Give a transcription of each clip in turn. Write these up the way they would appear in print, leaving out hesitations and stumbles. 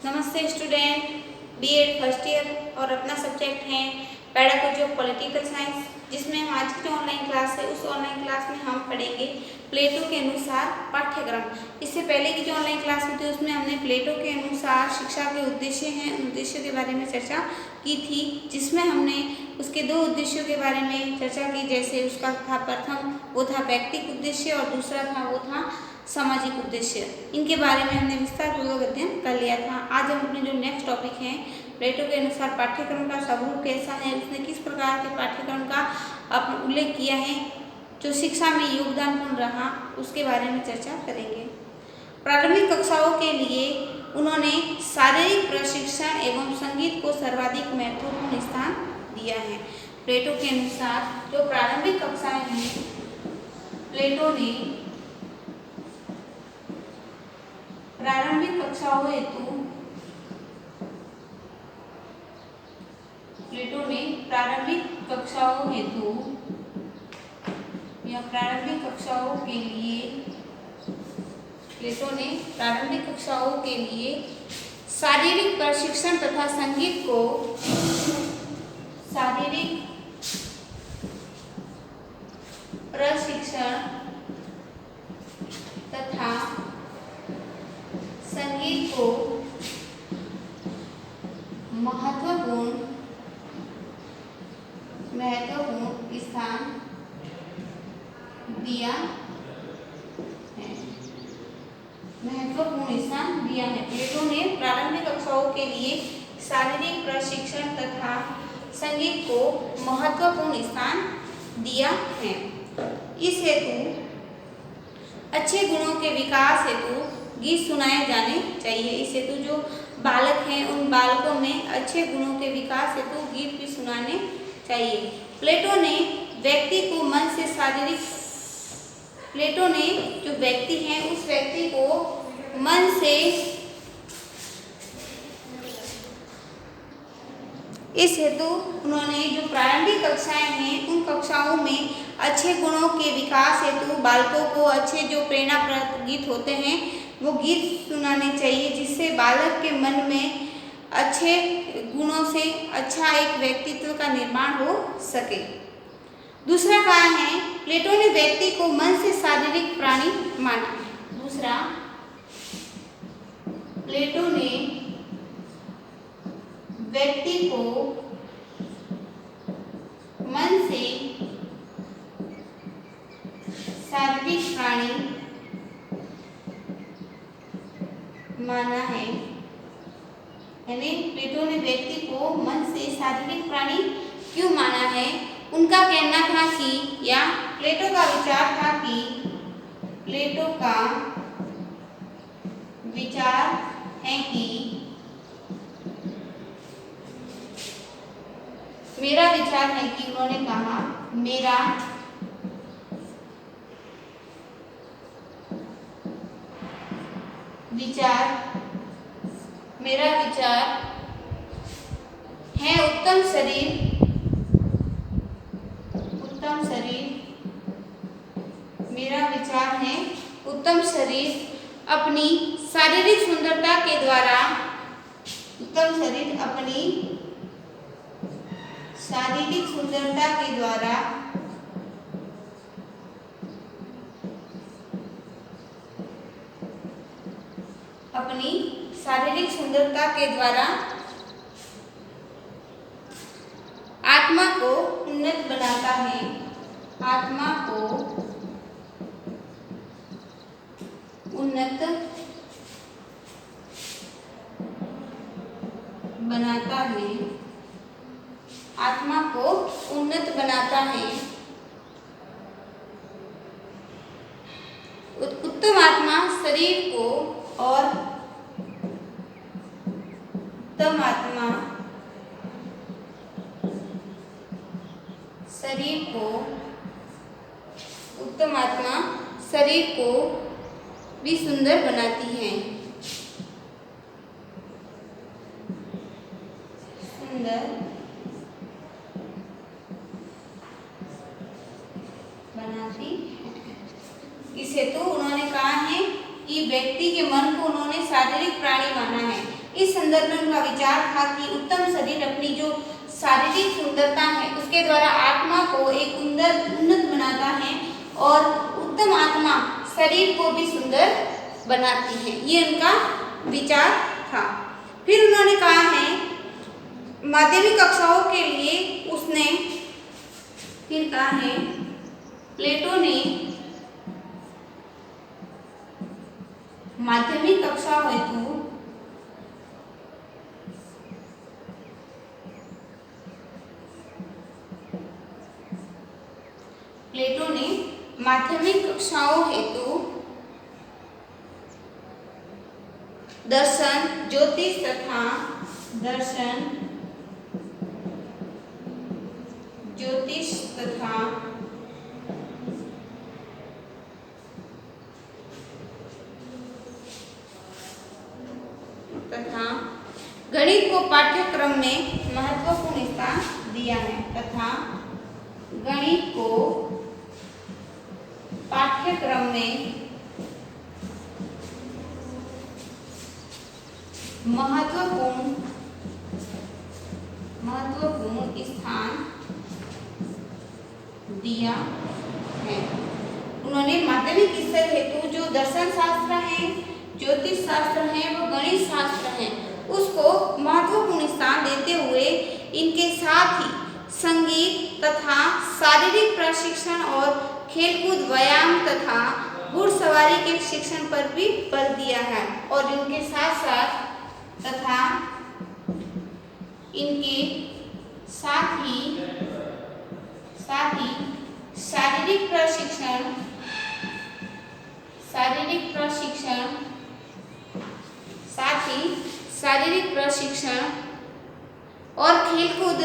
नमस्ते student, BEd first year और अपना सब्जेक्ट है पेडागोजी ऑफ पॉलिटिकल साइंस, जिसमें हम आज की जो ऑनलाइन क्लास है उस ऑनलाइन क्लास में हम पढ़ेंगे प्लेटो के अनुसार पाठ्यक्रम। इससे पहले की जो ऑनलाइन क्लास हुई थी उसमें हमने प्लेटो के अनुसार शिक्षा के उद्देश्य हैं उन उद्देश्यों के बारे में चर्चा की थी, जिसमें हमने उसके दो उद्देश्यों के बारे में चर्चा की। जैसे उसका था प्रथम वो था व्यक्तिक उद्देश्य और दूसरा था वो था सामाजिक उद्देश्य। इनके बारे में हमने विस्तार पूर्वक अध्ययन कर लिया था। आज हम अपने जो नेक्स्ट टॉपिक है प्लेटो के अनुसार पाठ्यक्रम का स्वरूप कैसा है, उसने किस प्रकार के पाठ्यक्रम का उल्लेख किया है जो शिक्षा में योगदानपूर्ण रहा, उसके बारे में चर्चा करेंगे। प्रारंभिक कक्षाओं के लिए उन्होंने शारीरिक प्रशिक्षण एवं संगीत को सर्वाधिक महत्वपूर्ण स्थान दिया है। प्लेटो के अनुसार जो प्रारंभिक कक्षाएं हैं, प्लेटो ने प्रारंभिक कक्षाओं हेतु प्रारंभिक कक्षाओं के लिए शारीरिक प्रशिक्षण तथा संगीत को महत्वपूर्ण स्थान दिया है। प्लेटो ने प्रारंभिक कक्षाओं के लिए शारीरिक प्रशिक्षण तथा संगीत को महत्वपूर्ण स्थान दिया है। इस हेतु अच्छे गुणों के विकास हेतु गीत सुनाए जाने चाहिए। इस हेतु जो बालक हैं उन बालकों में अच्छे गुणों के विकास हेतु गीत भी सुनाने चाहिए। प्लेटो ने जो व्यक्ति हैं उस व्यक्ति को मन से इस हेतु उन्होंने जो प्रारंभिक कक्षाएं हैं उन कक्षाओं में अच्छे गुणों के विकास हेतु बालकों को अच्छे जो प्रेरणाप्रद गीत होते हैं वो गीत सुनाने चाहिए, जिससे बालक के मन में अच्छे गुणों से अच्छा एक व्यक्तित्व का निर्माण हो सके। दूसरा कारण है प्लेटो ने व्यक्ति को मन से शारीरिक प्राणी माना। दूसरा, प्लेटो ने व्यक्ति को मन से शारीरिक प्राणी माना है। यानी प्लेटो ने व्यक्ति को मन से शारीरिक प्राणी क्यों माना है? उनका कहना था कि या प्लेटो का विचार था कि मेरा विचार है कि उन्होंने कहा मेरा विचार है उत्तम शरीर मेरा विचार है उत्तम शरीर अपनी शारीरिक सुंदरता के द्वारा आत्मा को उन्नत बनाता है। उत्तम आत्मा शरीर को और शरीर को भी सुंदर बनाती है। इस हेतु उन्होंने कहा है कि व्यक्ति के मन को उन्होंने शारीरिक प्राणी माना है। इस संदर्भ में उनका विचार था कि उत्तम शरीर अपनी जो शारीरिक सुंदरता है उसके द्वारा आत्मा को एक उन्नत बनाता है और उत्तम आत्मा शरीर को भी सुंदर बनाती है। ये उनका विचार था। फिर उन्होंने कहा है माध्यमिक कक्षाओं के लिए उसने फिर कहा है प्लेटो ने माध्यमिक कक्षा हेतु माध्यमिक कक्षाओं हेतु दर्शन ज्योतिष तथा गणित को पाठ्यक्रम में महत्वपूर्ण स्थान दिया है तथा गणित को पाठ्यक्रम में महत्वपूर्ण स्थान दिया है। उन्होंने माध्यमिक स्तर हेतु जो दर्शन शास्त्र है, ज्योतिष शास्त्र है, वो गणित शास्त्र है, उसको महत्वपूर्ण स्थान देते हुए इनके साथ ही संगीत तथा शारीरिक प्रशिक्षण और खेलकूद व्यायाम तथा घुड़सवारी के शिक्षण पर भी बल दिया है। और इनके साथ ही शारीरिक प्रशिक्षण और खेलकूद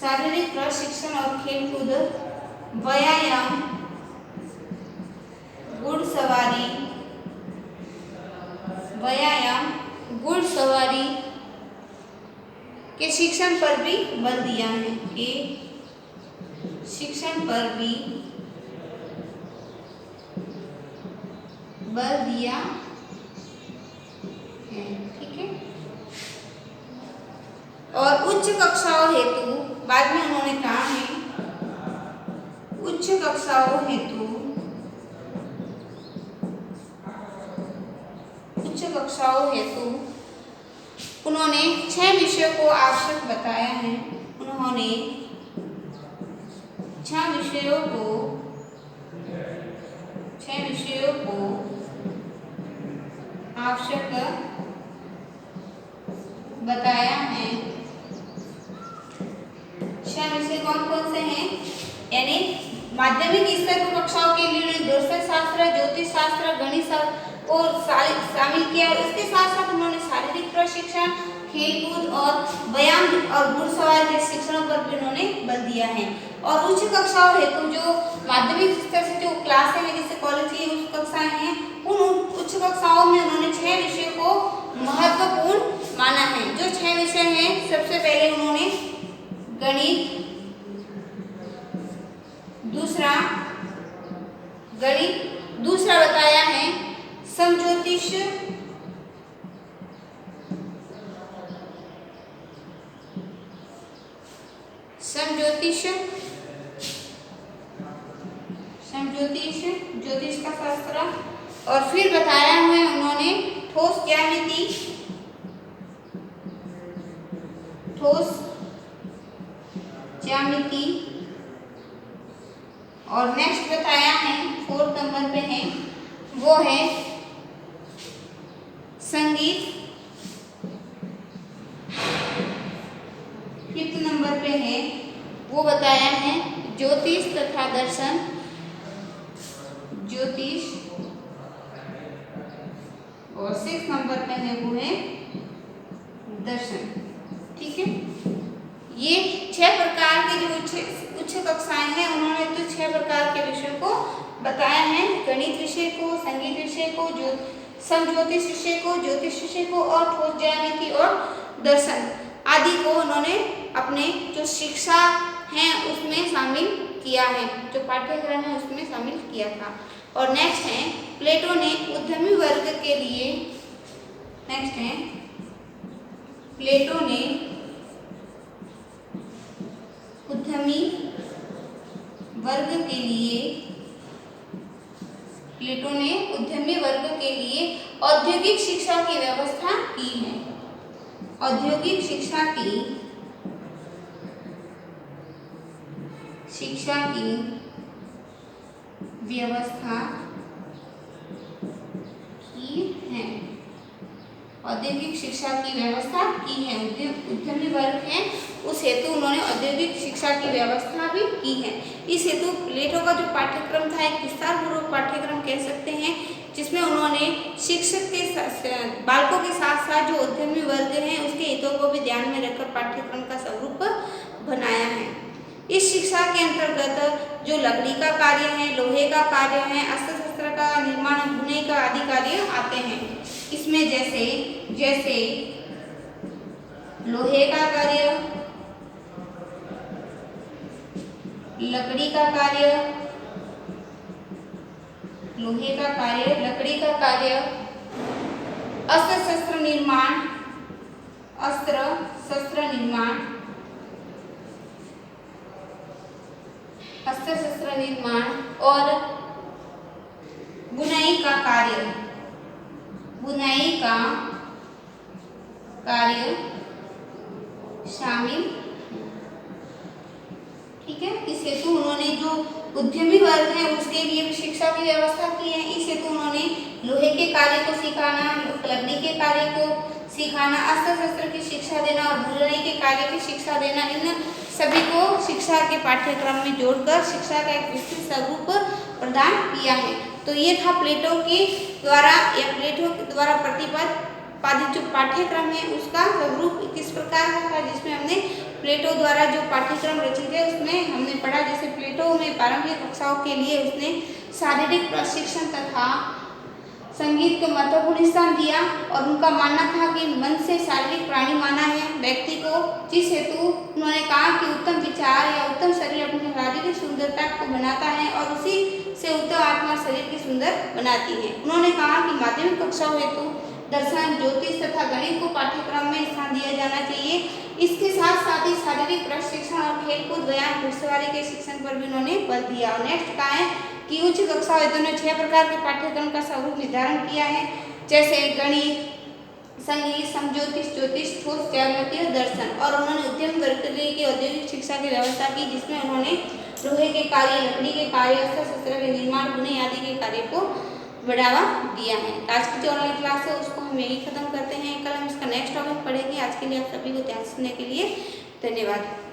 शारीरिक प्रशिक्षण और खेलकूद व्यायाम घुड़सवारी के शिक्षण पर भी बल दिया है ठीक है। और उच्च कक्षाओं हेतु बाद में उन्होंने कहा है उच्च कक्षाओं हेतु उन्होंने 6 विषयों को आवश्यक बताया है। उन्होंने 6 विषयों को आवश्यक बताया है। 6 विषय कौन कौन से हैं? यानी माध्यमिक स्तर की कक्षाओं के लिए उन्होंने दर्शन शास्त्र, ज्योतिष शास्त्र, गणित शास्त्र को शामिल किया। इसके साथ साथ उन्होंने शारीरिक प्रशिक्षण, खेलकूद और व्यायाम और घुड़सवारी के शिक्षणों पर भी उन्होंने बल दिया है। और उच्च कक्षाओं हेतु जो माध्यमिक स्तर से जो क्लासें हैं जैसे कॉलेज की उच्च कक्षाएं हैं, उन उच्च कक्षाओं में उन्होंने 6 विषयों को महत्वपूर्ण माना है। जो 6 विषय हैं, सबसे पहले उन्होंने गणित, दूसरा बताया है समज्योतिष, ज्योतिष का शास्त्र। और फिर बताया है उन्होंने ठोस ज्यामिति और नेक्स्ट बताया है 4th नंबर पे है वो है संगीत। 5th नंबर पे है वो बताया है ज्योतिष तथा दर्शन, और 6th नंबर पे है वो है दर्शन। ठीक है, ये 6 प्रकार के जो उच्च कक्षाएं हैं उन्होंने तो 6 प्रकार के विषयों को बताया है। गणित विषय को, संगीत विषय को, समज्योतिष विषय को, ज्योतिष विषय को और ठोस ज्यामिति और दर्शन आदि को उन्होंने अपने जो शिक्षा है उसमें शामिल किया है, जो पाठ्यक्रम है उसमें शामिल किया था। और नेक्स्ट है प्लेटो ने उद्यमी वर्ग के लिए, नेक्स्ट है प्लेटो ने उद्यमी वर्ग के लिए, प्लेटो ने उद्यमी वर्ग के लिए औद्योगिक शिक्षा की व्यवस्था की है। औद्योगिक शिक्षा की व्यवस्था की है। औद्योगिक शिक्षा की व्यवस्था की है। उद्यमी वर्ग है, उस हेतु उन्होंने औद्योगिक शिक्षा की व्यवस्था भी की है। इस हेतु प्लेटो का जो पाठ्यक्रम था एक विस्तारपूर्वक पाठ्यक्रम कह सकते हैं, जिसमें उन्होंने शिक्षक के बालकों के साथ साथ जो उद्यमी वर्ग हैं उसके हितों को भी ध्यान में रखकर पाठ्यक्रम का स्वरूप बनाया है। इस शिक्षा के अंतर्गत जो लकड़ी का कार्य है, लोहे का कार्य है, अस्त्र शस्त्र का निर्माण, बुनाई का आदि कार्य आते हैं। इसमें जैसे लोहे का कार्य, लकड़ी का कार्य, लोहे का कार्य, लकड़ी का कार्य, अस्त्र शस्त्र निर्माण, अस्त्र शस्त्र निर्माण, अस्त्र शस्त्र निर्माण और बुनाई का कार्य, बुनाई का कार्य शामिल, ठीक है। इस हेतु उन्होंने जो उद्यमी वर्ग है उसके लिए भी शिक्षा की व्यवस्था की है। इस हेतु उन्होंने लोहे के कार्य को सिखाना, लकड़ी के कार्य को सिखाना, अस्त्र शस्त्र की शिक्षा देना और बुनाई के कार्य की शिक्षा देना, इन सभी को शिक्षा के पाठ्यक्रम में जोड़कर शिक्षा का एक विस्तृत स्वरूप प्रदान किया है। तो ये था प्लेटो के द्वारा या प्लेटो के द्वारा प्रतिपादित जो पाठ्यक्रम है उसका स्वरूप किस प्रकार का था, जिसमें हमने प्लेटो द्वारा जो पाठ्यक्रम रचित है उसमें हमने पढ़ा। जैसे प्लेटो में प्रारंभिक कक्षाओं के लिए उसने शारीरिक प्रशिक्षण तथा संगीत को महत्वपूर्ण स्थान दिया और उनका मानना था कि मन से शारीरिक प्राणी माना है व्यक्ति को, जिस हेतु उन्होंने कहा कि उत्तम विचार या उत्तम शरीर अपनी शारीरिक सुंदरता को बनाता है और उसी से उत्तम आत्मा शरीर की सुंदर बनाती है। उन्होंने कहा कि माध्यमिक कक्षाओं हेतु दर्शन, ज्योतिष तथा गणित को पाठ्यक्रम में स्थान दिया जाना चाहिए। इसके साथ साथ ही शारीरिक प्रशिक्षण और खेलकूद, व्यायाम, घुड़सवारी के शिक्षण पर भी उन्होंने बल दिया। और नेक्स्ट कहा है कि उच्च कक्षा हेतु ने 6 प्रकार के पाठ्यक्रम का स्वरूप निर्धारण किया है, जैसे गणित, संगीत, समज्योतिष, ज्योतिष, ठोस, ज्यामिति और दर्शन। और उन्होंने उद्यम वर्ग के लिए औद्योगिक शिक्षा की व्यवस्था की, जिसमें उन्होंने लोहे के कार्य, लकड़ी के कार्य, अस्त्र शस्त्र के निर्माण, बुनाई आदि के कार्य को बढ़ावा दिया है। आज की जो ऑनलाइन क्लास है उसको हम यही खत्म करते हैं। कल हम इसका नेक्स्ट टॉपिक पढ़ेंगे। आज के लिए आप सभी को ध्यान सुनने के लिए धन्यवाद।